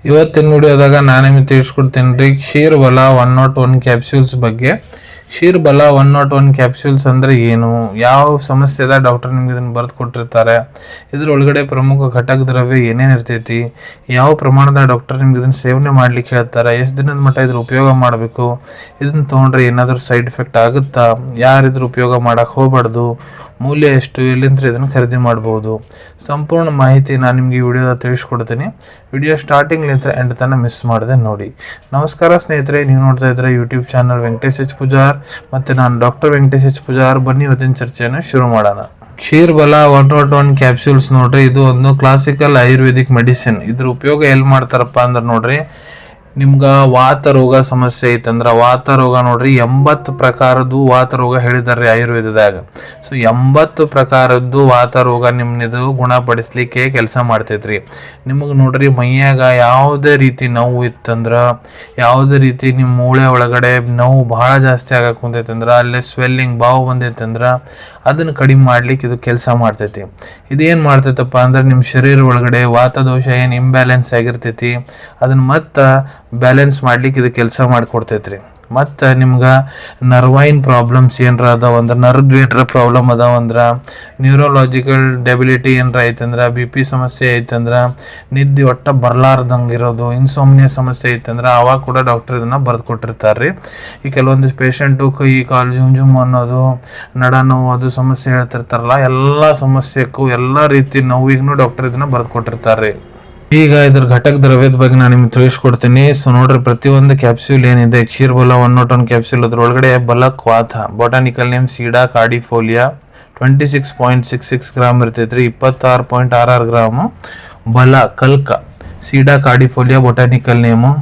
ಇವತ್ತಿನ ವಿಡಿಯೋದಾಗ ನಾನು ನಿಮಗೆ ತಿಳಿಸ್ಕೊಡ್ತೀನಿ ರೀ ಕ್ಷೀರ್ ಬಲ 101 ಕ್ಯಾಪ್ಸೂಲ್ಸ್ ಬಗ್ಗೆ. ಕ್ಷೀರ್ ಬಲ 101 ಕ್ಯಾಪ್ಸೂಲ್ಸ್ ಅಂದ್ರೆ ಏನು, ಯಾವ ಸಮಸ್ಯೆದ ಡಾಕ್ಟರ್ ನಿಮ್ಗೆ ಇದನ್ನು ಬರೆದು ಕೊಟ್ಟಿರ್ತಾರೆ, ಇದ್ರೊಳಗಡೆ ಪ್ರಮುಖ ಘಟಕ ದ್ರವ್ಯ ಏನೇನು ಇರ್ತೈತಿ, ಯಾವ ಪ್ರಮಾಣದ ಡಾಕ್ಟರ್ ನಿಮ್ಗೆ ಇದನ್ನು ಸೇವನೆ ಮಾಡ್ಲಿಕ್ಕೆ ಹೇಳ್ತಾರೆ, ಎಷ್ಟು ದಿನದ ಮಟ್ಟ ಇದ್ರ ಉಪಯೋಗ ಮಾಡಬೇಕು, ಇದನ್ನು ತೊಗೊಂಡ್ರೆ ಏನಾದರೂ ಸೈಡ್ ಎಫೆಕ್ಟ್ ಆಗುತ್ತಾ, ಯಾರಿದ್ರ ಉಪಯೋಗ ಮಾಡಕ್ಕೆ ಹೋಗ್ಬಾರ್ದು, ಮೂಲ್ಯ ಎಷ್ಟು, ಎಲ್ಲಿಂದ ಇದನ್ನು ಖರೀದಿ ಮಾಡ್ಬೋದು, ಸಂಪೂರ್ಣ ಮಾಹಿತಿ ನಾನು ನಿಮಗೆ ಈ ವಿಡಿಯೋದ ತಿಳಿಸ್ಕೊಡ್ತೀನಿ. ವಿಡಿಯೋ ಸ್ಟಾರ್ಟಿಂಗ್ಲಿಂದ ಎಂಡ್ ತನಕ ಮಿಸ್ ಮಾಡದೆ ನೋಡಿ. ನಮಸ್ಕಾರ ಸ್ನೇಹಿತರೆ, ನೀವು ನೋಡ್ತಾ ಇದ್ರೆ YouTube channel Venkatesh H Pujar ಮತ್ತು ನಾನು ಡಾಕ್ಟರ್ ವೆಂಕಟೇಶ್ ಎಚ್ ಪೂಜಾರ್. ಬನ್ನಿ ಇವತ್ತಿನ ಚರ್ಚೆಯನ್ನು ಶುರು ಮಾಡೋಣ. ಕ್ಷೀರ್ ಬಲ 101 ಕ್ಯಾಪ್ಸೂಲ್ಸ್ ನೋಡ್ರಿ, ಇದು ಒಂದು ಕ್ಲಾಸಿಕಲ್ ಆಯುರ್ವೇದಿಕ್ ಮೆಡಿಸಿನ್. ಇದ್ರ ಉಪಯೋಗ ಎಲ್ಲಿ ಮಾಡ್ತಾರಪ್ಪ ಅಂದ್ರೆ ನೋಡ್ರಿ, ನಿಮ್ಗೆ ವಾತ ರೋಗ ಸಮಸ್ಯೆ ಐತಂದ್ರೆ ವಾತ ರೋಗ ನೋಡ್ರಿ 80 ಪ್ರಕಾರದ್ದು ವಾತ ರೋಗ ಹೇಳಿದಾರೆ ಆಯುರ್ವೇದದಾಗ. ಸೊ 80 ಪ್ರಕಾರದ್ದು ವಾತ ರೋಗ ನಿಮ್ಮದು ಗುಣಪಡಿಸ್ಲಿಕ್ಕೆ ಕೆಲಸ ಮಾಡ್ತೈತ್ರಿ. ನಿಮಗೆ ನೋಡ್ರಿ ಮೈಯಾಗ ಯಾವುದೇ ರೀತಿ ನೋವು ಇತ್ತಂದ್ರೆ, ಯಾವುದೇ ರೀತಿ ನಿಮ್ಮ ಮೂಳೆ ಒಳಗಡೆ ನೋವು ಭಾಳ ಜಾಸ್ತಿ ಆಗಕ್ಕೆ ಕುಂತೈತಂದ್ರೆ, ಅಲ್ಲೇ ಸ್ವೆಲ್ಲಿಂಗ್ ಬಾವು ಬಂದೈತಂದ್ರೆ ಅದನ್ನು ಕಡಿಮೆ ಮಾಡ್ಲಿಕ್ಕೆ ಇದು ಕೆಲಸ ಮಾಡ್ತೈತಿ. ಇದೇನು ಮಾಡ್ತೈತಪ್ಪ ಅಂದ್ರೆ ನಿಮ್ಮ ಶರೀರ ಒಳಗಡೆ ವಾತದೋಷ ಏನು ಇಂಬ್ಯಾಲೆನ್ಸ್ ಆಗಿರ್ತೈತಿ ಅದನ್ನ ಮತ್ತೆ ಬ್ಯಾಲೆನ್ಸ್ ಮಾಡ್ಲಿಕ್ಕೆ ಇದು ಕೆಲಸ ಮಾಡಿಕೊಡ್ತೈತ್ರಿ. ಮತ್ತು ನಿಮ್ಗೆ ನರ್ವೈನ್ ಪ್ರಾಬ್ಲಮ್ಸ್ ಏನರ ಅದಾವ ಅಂದ್ರೆ, ನರ್ವ್ ಏನಾರ ಪ್ರಾಬ್ಲಮ್ ಅದಾವ ಅಂದ್ರೆ, ನ್ಯೂರೋಲಾಜಿಕಲ್ ಡೆಬಿಲಿಟಿ ಏನರ ಐತಂದ್ರೆ, BP ಸಮಸ್ಯೆ ಐತಂದ್ರೆ, ನಿದ್ದೆ ಒಟ್ಟ ಬರ್ಲಾರ್ದಂಗೆ ಇರೋದು, ಇನ್ಸೋಮ್ನಿಯಾ ಸಮಸ್ಯೆ ಐತಂದ್ರೆ ಅವಾಗ ಕೂಡ ಡಾಕ್ಟರ್ ಇದನ್ನು ಬರೆದು ಕೊಟ್ಟಿರ್ತಾರೆ ರೀ. ಈ ಕೆಲವೊಂದಿಷ್ಟು ಪೇಷಂಟು ಕೈ ಕಾಲು ಜುಮ್ ಅನ್ನೋದು, ನಡ ನೋವು ಅದು ಸಮಸ್ಯೆ ಹೇಳ್ತಿರ್ತಾರಲ್ಲ, ಎಲ್ಲ ಸಮಸ್ಯೆಕ್ಕೂ ಎಲ್ಲ ರೀತಿ ನೋವಿಗೂ ಡಾಕ್ಟರ್ ಇದನ್ನು ಬರೆದು ಕೊಟ್ಟಿರ್ತಾರೆ. ಈಗ ಇದ್ರ ಘಟಕ ದ್ರವ್ಯದ ಬಗ್ಗೆ ನಾನು ನಿಮ್ಗೆ ತಿಳಿಸ್ಕೊಡ್ತೀನಿ. ಸೊ ನೋಡ್ರಿ, ಪ್ರತಿಯೊಂದು ಕ್ಯಾಪ್ಸ್ಯೂಲ್ ಏನಿದೆ ಕ್ಷೀರ್ ಬಲ 101 ಕ್ಯಾಪ್ಸ್ಯೂಲ್, ಅದ್ರೊಳಗಡೆ ಬಲಕ್ ವಾಥ, botanical name Sida cordifolia 26.66 gram ಇರ್ತೈತ್ರಿ, 26.66 ಗ್ರಾಮು. ಬಲ ಕಲ್ಕ Sida cordifolia botanical name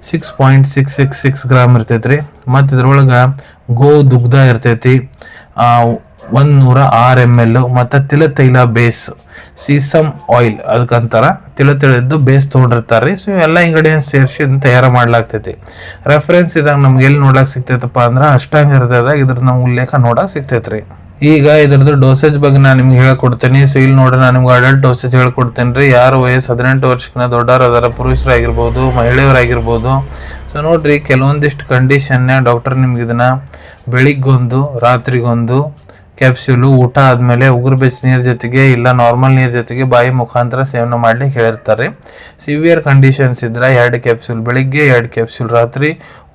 6.666 gram ಇರ್ತೈತ್ರಿ. ಮತ್ತು ಇದ್ರೊಳಗೆ ಗೋ ದುಗ್ಧ ಇರ್ತೈತಿ 106 ml. ಮತ್ತು ತಿಲತೈಲ ಬೇಸ್ ಸೀಸಮ್ ಆಯಿಲ್ ಅದಕ್ಕಂತಾರ, ತಿಳಿದ್ದು ಬೇಸ್ ತೊಗೊಂಡಿರ್ತಾರೆ. ಸೊ ಎಲ್ಲ ಇಂಗ್ರೀಡಿಯೆಂಟ್ಸ್ ಸೇರಿಸಿ ಅದನ್ನ ತಯಾರು ಮಾಡ್ಲಾಗ್ತೈತಿ. ರೆಫರೆನ್ಸ್ ಇದಾಗ ನಮ್ಗೆ ಎಲ್ಲಿ ನೋಡಕ್ ಸಿಗ್ತೈತಪ್ಪ ಅಂದ್ರೆ ಅಷ್ಟಾಂಗ ಹೃದಯದಾಗ ಇದ್ರ ನಾವು ಉಲ್ಲೇಖ ನೋಡಕ್ ಸಿಗ್ತೈತ್ರಿ. ಈಗ ಇದ್ರದ್ದು ಡೋಸೇಜ್ ಬಗ್ಗೆ ನಾನು ನಿಮ್ಗೆ ಹೇಳ್ಕೊಡ್ತೀನಿ. ಸೊ ಇಲ್ಲಿ ನೋಡ್ರಿ, ನಾನು ನಿಮ್ಗೆ ಅಡಲ್ಟ್ ಡೋಸೇಜ್ ಹೇಳ್ಕೊಡ್ತೇನೆ ರೀ. ಯಾರು ವಯಸ್ಸು 18 ವರ್ಷಕ್ಕಿಂತ ದೊಡ್ಡವರು ಅದರ, ಪುರುಷರಾಗಿರ್ಬೋದು ಮಹಿಳೆಯರಾಗಿರ್ಬೋದು. ಸೊ ನೋಡ್ರಿ, ಕೆಲವೊಂದಿಷ್ಟು ಕಂಡೀಷನ್ನ ಡಾಕ್ಟರ್ ನಿಮ್ಗೆ ಇದನ್ನ ಬೆಳಿಗ್ಗೊಂದು ರಾತ್ರಿಗೊಂದು ಕ್ಯಾಪ್ಸ್ಯೂಲು ಊಟ ಆದಮೇಲೆ ಉಗುರು ಬೆಚ್ಚ ನೀರು ಜೊತೆಗೆ ಇಲ್ಲ ನಾರ್ಮಲ್ ನೀರು ಜೊತೆಗೆ ಬಾಯಿ ಮುಖಾಂತರ ಸೇವನೆ ಮಾಡ್ಲಿಕ್ಕೆ ಹೇಳಿರ್ತಾರೆ. ಸಿವಿಯರ್ ಕಂಡೀಷನ್ಸ್ ಇದ್ರೆ 2 ಕ್ಯಾಪ್ಸ್ಯೂಲ್ ಬೆಳಿಗ್ಗೆ, 2 ಕ್ಯಾಪ್ಸ್ಯೂಲ್ ರಾತ್ರಿ,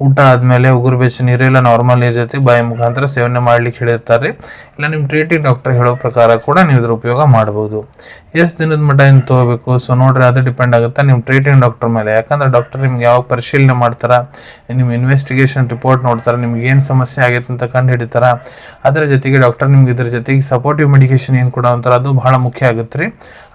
ಊಟ ಆದಮೇಲೆ ಉಗುರು ಬೆಚ್ಚ ನೀರು ಇಲ್ಲ ನಾರ್ಮಲ್ ನೀರು ಜೊತೆಗೆ ಬಾಯಿ ಮುಖಾಂತರ ಸೇವನೆ ಮಾಡ್ಲಿಕ್ಕೆ ಹೇಳಿರ್ತಾರೆ. ಇಲ್ಲ ನಿಮ್ಮ ಟ್ರೀಟಿಂಗ್ ಡಾಕ್ಟರ್ ಹೇಳೋ ಪ್ರಕಾರ ಕೂಡ ನೀವು ಇದ್ರ ಉಪಯೋಗ ಮಾಡ್ಬೋದು. ಎಷ್ಟು ದಿನದ ಮಟ್ಟ ಏನು ತೊಗೋಬೇಕು, ಸೊ ನೋಡ್ರಿ ಅದು ಡಿಪೆಂಡ್ ಆಗುತ್ತೆ ನಿಮ್ಮ ಟ್ರೀಟಿಂಗ್ ಡಾಕ್ಟರ್ ಮೇಲೆ. ಯಾಕಂದ್ರೆ ಡಾಕ್ಟರ್ ನಿಮ್ಗೆ ಯಾವಾಗ ಪರಿಶೀಲನೆ ಮಾಡ್ತಾರೆ, ನಿಮ್ಮ ಇನ್ವೆಸ್ಟಿಗೇಷನ್ ರಿಪೋರ್ಟ್ ನೋಡ್ತಾರೆ, ನಿಮ್ಗೆ ಏನು ಸಮಸ್ಯೆ ಆಗೈತೆ ಅಂತ ಕಂಡು ಹಿಡಿತಾರೆ. ಅದರ ಜೊತೆಗೆ ಡಾಕ್ಟರ್ ನಿಮ್ಗೆ ಇದ್ರ ಜೊತೆಗೆ ಸಪೋರ್ಟಿವ್ ಮೆಡಿಕೇಶನ್ ಏನು ಕೊಡೋ ಅಂತಾರೆ, ಅದು ಬಹಳ ಮುಖ್ಯ ಆಗುತ್ತೆ ರೀ.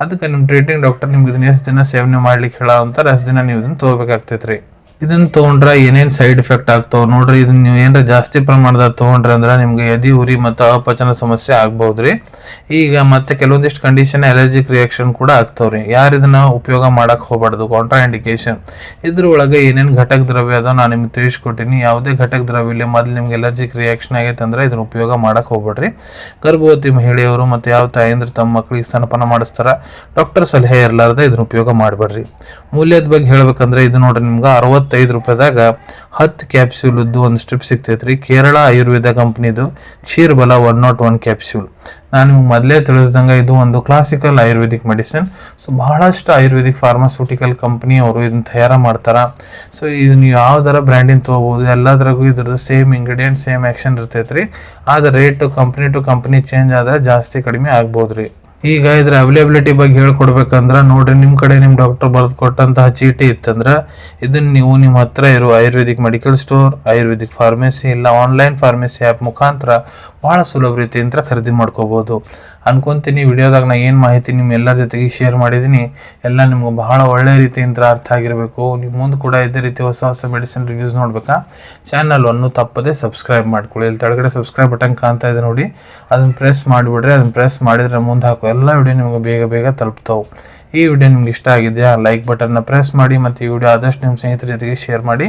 ಅದಕ್ಕೆ ನಿಮ್ಮ ಟ್ರೀಟಿಂಗ್ ಡಾಕ್ಟರ್ ನಿಮ್ಗೆ ಇದನ್ನ ಎಷ್ಟು ದಿನ ಸೇವನೆ ಮಾಡ್ಲಿಕ್ಕೆ ಹೇಳೋ ಅಂತಾರೆ ಅಷ್ಟು ದಿನ ನೀವು ಇದನ್ನು ತೊಗೋಬೇಕಾಗ್ತೈತೆ ರೀ. ಇದನ್ನ ತೊಗೊಂಡ್ರೆ ಏನೇನು ಸೈಡ್ ಎಫೆಕ್ಟ್ ಆಗ್ತಾವ ನೋಡ್ರಿ. ಇದನ್ನ ನೀವು ಏನಾರ ಜಾಸ್ತಿ ಪ್ರಮಾಣದಾಗ ತೊಗೊಂಡ್ರಿ ಅಂದ್ರೆ ನಿಮ್ಗೆ ಎದಿ ಉರಿ ಮತ್ತು ಅಪಚನ ಸಮಸ್ಯೆ ಆಗ್ಬೋದ್ರಿ. ಈಗ ಮತ್ತೆ ಕೆಲವೊಂದಿಷ್ಟು ಕಂಡೀಷನ್ ಅಲರ್ಜಿಕ್ ರಿಯಾಕ್ಷನ್ ಕೂಡ ಆಗ್ತಾವ್ರಿ. ಯಾರು ಇದನ್ನ ಉಪಯೋಗ ಮಾಡಕ್ ಹೋಗ್ಬಾರ್ದು, ಕಾಂಟ್ರಾ ಇಂಡಿಕೇಶನ್. ಇದ್ರೊಳಗೆ ಏನೇನು ಘಟಕ ದ್ರವ್ಯ ಅದ ನಾನು ನಿಮ್ಗೆ ತಿಳಿಸ್ಕೊಟ್ಟಿನಿ. ಯಾವುದೇ ಘಟಕ ದ್ರವ್ಯ ಇಲ್ಲಿ ಮೊದಲು ನಿಮ್ಗೆ ಅಲರ್ಜಿಕ್ ರಿಯಾಕ್ಷನ್ ಆಗೈತೆ ಅಂದ್ರೆ ಇದನ್ನ ಉಪಯೋಗ ಮಾಡಕ್ ಹೋಗ್ಬೇಡ್ರಿ. ಗರ್ಭವತಿ ಮಹಿಳೆಯರು ಮತ್ತು ಯಾವ ತಾಯಂದ್ರೆ ತಮ್ಮ ಮಕ್ಕಳಿಗೆ ಸ್ತನಪಾನ ಮಾಡಿಸ್ತಾರ, ಡಾಕ್ಟರ್ ಸಲಹೆ ಇರಲಾರ್ದೆ ಇದನ್ನ ಉಪಯೋಗ ಮಾಡಬೇಡ್ರಿ. ಮೂಲ್ಯದ ಬಗ್ಗೆ ಹೇಳ್ಬೇಕಂದ್ರೆ ಇದು ನೋಡ್ರಿ, ನಿಮ್ಗೆ 65 ರೂಪಾಯಿದಾಗ 10 ಕ್ಯಾಪ್ಸ್ಯೂಲ್ ಒಂದು ಸ್ಟ್ರಿಪ್ ಸಿಗ್ತೈತ್ರಿ. ಕೇರಳ ಆಯುರ್ವೇದ ಕಂಪ್ನಿದು ಕ್ಷೀರ್ ಬಲ 101 ಕ್ಯಾಪ್ಸ್ಯೂಲ್. ನಾನು ನಿಮ್ಗೆ ಮೊದಲೇ ತಿಳಿಸ್ದಂಗೆ ಇದು ಒಂದು ಕ್ಲಾಸಿಕಲ್ ಆಯುರ್ವೇದಿಕ್ ಮೆಡಿಸಿನ್. ಸೊ ಬಹಳಷ್ಟು ಆಯುರ್ವೇದಿಕ್ ಫಾರ್ಮಾಸ್ಯೂಟಿಕಲ್ ಕಂಪ್ನಿ ಅವರು ಇದನ್ನ ತಯಾರು ಮಾಡ್ತಾರೆ. ಸೊ ಇದು ನೀವು ಯಾವ್ದಾರ ಬ್ರ್ಯಾಂಡಿನ ತೊಗೋಬೋದು, ಎಲ್ಲದ್ರಾಗೂ ಇದ್ರದ್ದು ಸೇಮ್ ಇಂಗ್ರೀಡಿಯೆಂಟ್ ಸೇಮ್ ಆ್ಯಕ್ಷನ್ ಇರ್ತೈತ್ರಿ. ಆದರೆ rate company to company change ಆದರೆ ಜಾಸ್ತಿ ಕಡಿಮೆ ಆಗ್ಬೋದ್ರಿ. ಈಗ ಇದ್ರ ಅವೈಲೇಬಿಲಿಟಿ ಬಗ್ಗೆ ಹೇಳ್ಕೊಡ್ಬೇಕಂದ್ರೆ ನೋಡ್ರಿ, ನಿಮ್ಮ ಕಡೆ ನಿಮ್ಮ ಡಾಕ್ಟರ್ ಬರೆದು ಕೊಟ್ಟಂತಹ ಚೀಟಿ ಇತ್ತಂದ್ರೆ ಇದನ್ನ ನೀವು ನಿಮ್ಮ ಹತ್ರ ಇರೋ Ayurvedic medical store, Ayurvedic pharmacy ಇಲ್ಲ ಆನ್ಲೈನ್ ಫಾರ್ಮೆಸಿ ಆ್ಯಪ್ ಮುಖಾಂತರ ಭಾಳ ಸುಲಭ ರೀತಿಯಿಂದ ಖರೀದಿ ಮಾಡ್ಕೋಬೋದು ಅನ್ಕೊಂತೀನಿ. ವಿಡಿಯೋದಾಗ ನಾ ಏನು ಮಾಹಿತಿ ನಿಮ್ಮ ಎಲ್ಲರ ಜೊತೆಗೆ ಶೇರ್ ಮಾಡಿದ್ದೀನಿ ಎಲ್ಲ ನಿಮ್ಗೆ ಬಹಳ ಒಳ್ಳೆ ರೀತಿಯಿಂದ ಅರ್ಥ ಆಗಿರಬೇಕು. ನೀವು ಮುಂದೆ ಕೂಡ ಇದೇ ರೀತಿ ಹೊಸ ಹೊಸ ಮೆಡಿಸಿನ್ ರಿವ್ಯೂಸ್ ನೋಡ್ಬೇಕಾ, ಚಾನಲನ್ನು ತಪ್ಪದೆ ಸಬ್ಸ್ಕ್ರೈಬ್ ಮಾಡ್ಕೊಳ್ಳಿ. ಇಲ್ಲಿ ಕೆಳಗಡೆ ಸಬ್ಸ್ಕ್ರೈಬ್ ಬಟನ್ ಕಾಣ್ತಾ ಇದೆ ನೋಡಿ, ಅದನ್ನು ಪ್ರೆಸ್ ಮಾಡಿಬಿಡ್ರಿ. ಅದನ್ನು ಪ್ರೆಸ್ ಮಾಡಿದರೆ ಮುಂದೆ ಹಾಕೋ ಎಲ್ಲ ವಿಡಿಯೋ ನಿಮಗೆ ಬೇಗ ಬೇಗ ತಲುಪ್ತಾವೆ. ಈ ವಿಡಿಯೋ ನಿಮ್ಗೆ ಇಷ್ಟ ಆಗಿದೆಯಾ, ಲೈಕ್ ಬಟನ್ನ ಪ್ರೆಸ್ ಮಾಡಿ ಮತ್ತು ಈ ವಿಡಿಯೋ ಆದಷ್ಟು ನಿಮ್ಮ ಸ್ನೇಹಿತರ ಜೊತೆಗೆ ಶೇರ್ ಮಾಡಿ.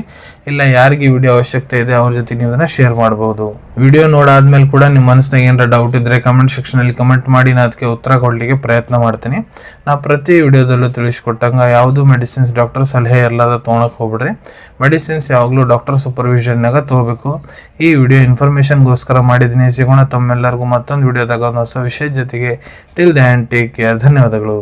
ಇಲ್ಲ ಯಾರಿಗೆ ಈ ವಿಡಿಯೋ ಅವಶ್ಯಕತೆ ಇದೆ ಅವ್ರ ಜೊತೆ ನೀವು ಇದನ್ನು ಶೇರ್ ಮಾಡ್ಬೋದು. ವಿಡಿಯೋ ನೋಡಾದ್ಮೇಲೆ ಕೂಡ ನಿಮ್ಮ ಮನಸ್ಸಿನಾಗ ಏನಾರ ಡೌಟ್ ಇದ್ದರೆ ಕಮೆಂಟ್ ಸೆಕ್ಷನಲ್ಲಿ ಕಮೆಂಟ್ ಮಾಡಿ, ನಾನು ಅದಕ್ಕೆ ಉತ್ತರ ಕೊಡಲಿಕ್ಕೆ ಪ್ರಯತ್ನ ಮಾಡ್ತೀನಿ. ನಾ ಪ್ರತಿ ವಿಡಿಯೋದಲ್ಲೂ ತಿಳಿಸ್ಕೊಟ್ಟಂಗೆ ಯಾವುದು ಮೆಡಿಸಿನ್ಸ್ ಡಾಕ್ಟರ್ ಸಲಹೆ ಎಲ್ಲದ ತೊಗೊಳಕ್ಕೆ ಹೋಗ್ಬಿಡ್ರಿ. ಮೆಡಿಸಿನ್ಸ್ ಯಾವಾಗಲೂ ಡಾಕ್ಟರ್ ಸೂಪರ್ವಿಷನ್ನಾಗ ತೊಗೋಬೇಕು. ಈ ವಿಡಿಯೋ ಇನ್ಫಾರ್ಮೇಷನ್ಗೋಸ್ಕರ ಮಾಡಿದ್ದೀನಿ. ಸಿಗೋಣ ತಮ್ಮೆಲ್ಲರಿಗೂ ಮತ್ತೊಂದು ವಿಡಿಯೋದಾಗ ಒಂದು ಹೊಸ ವಿಷಯದ ಜೊತೆಗೆ. Till than take care. ಧನ್ಯವಾದಗಳು.